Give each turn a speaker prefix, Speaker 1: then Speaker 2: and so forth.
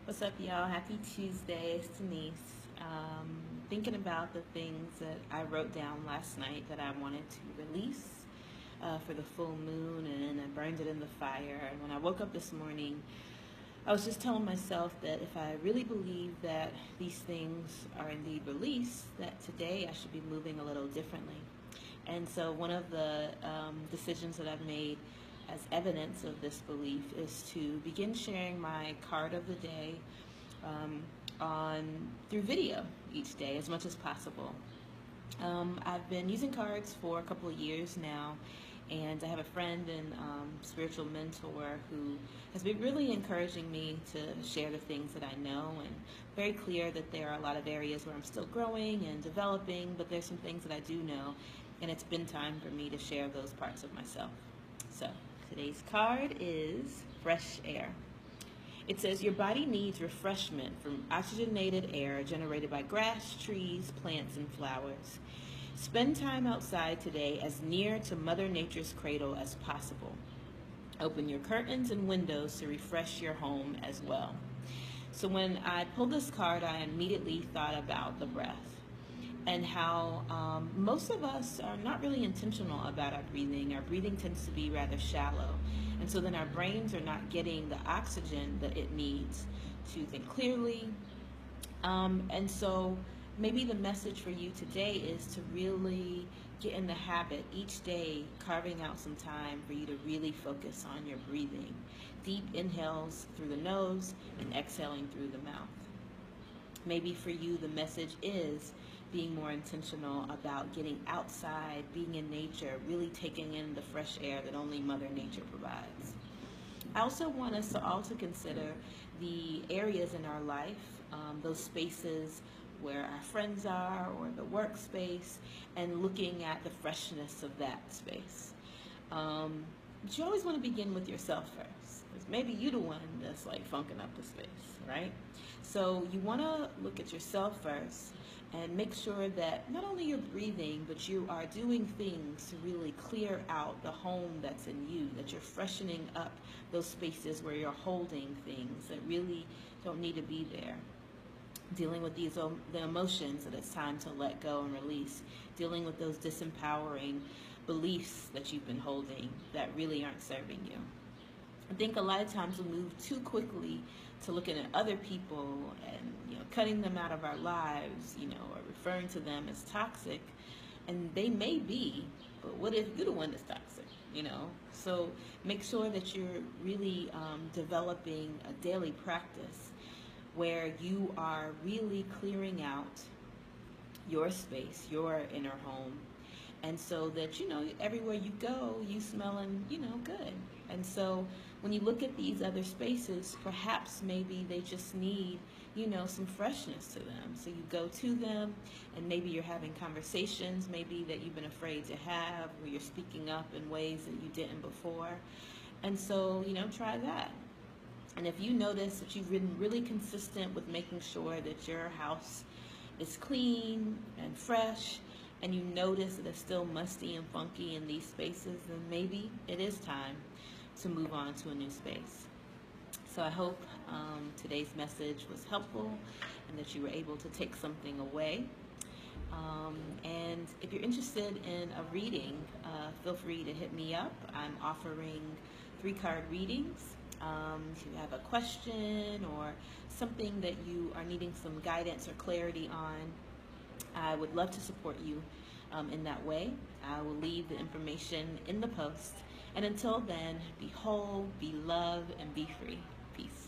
Speaker 1: What's up, y'all? Happy Tuesday. It's Denise. Thinking about the things that I wrote down last night that I wanted to release for the full moon, and I burned it in the fire. And when I woke up this morning, I was just telling myself that if I really believe that these things are indeed released, that today I should be moving a little differently. And so, one of the decisions that I've made as evidence of this belief is to begin sharing my card of the day um, on through video each day as much as possible. I've been using cards for a couple of years now, and I have a friend and spiritual mentor who has been really encouraging me to share the things that I know, and very clear that there are a lot of areas where I'm still growing and developing, but there's some things that I do know, and it's been time for me to share those parts of myself. So today's card is fresh air. It says your body needs refreshment from oxygenated air generated by grass, trees, plants, and flowers. Spend time outside today as near to Mother Nature's cradle as possible. Open your curtains and windows to refresh your home as well. So when I pulled this card, I immediately thought about the breath and how most of us are not really intentional about our breathing. Our breathing tends to be rather shallow. And so then our brains are not getting the oxygen that it needs to think clearly. And so maybe the message for you today is to really get in the habit each day, carving out some time for you to really focus on your breathing. Deep inhales through the nose and exhaling through the mouth. Maybe for you the message is being more intentional about getting outside, being in nature, really taking in the fresh air that only Mother Nature provides. I also want us to also consider the areas in our life, those spaces where our friends are or the workspace, and looking at the freshness of that space. But you always want to begin with yourself first, because maybe you're the one that's like funking up the space, right? So you want to look at yourself first and make sure that not only you're breathing, but you are doing things to really clear out the home that's in you, that you're freshening up those spaces where you're holding things that really don't need to be there. Dealing with the emotions that it's time to let go and release. Dealing with those disempowering beliefs that you've been holding that really aren't serving you. I think a lot of times we move too quickly to looking at other people and cutting them out of our lives, or referring to them as toxic, and they may be, but what if you're the one that's toxic? So make sure that you're really developing a daily practice where you are really clearing out your space, your inner home, and so that everywhere you go you smelling good. And so when you look at these other spaces, perhaps maybe they just need some freshness to them. So you go to them, and maybe you're having conversations maybe that you've been afraid to have, where you're speaking up in ways that you didn't before. And so try that. And if you notice that you've been really consistent with making sure that your house is clean and fresh, and you notice that it's still musty and funky in these spaces, then maybe it is time to move on to a new space. So I hope today's message was helpful and that you were able to take something away. And if you're interested in a reading, feel free to hit me up. I'm offering 3-card readings. If you have a question or something that you are needing some guidance or clarity on, I would love to support you in that way. I will leave the information in the post. And until then, be whole, be love, and be free. Peace.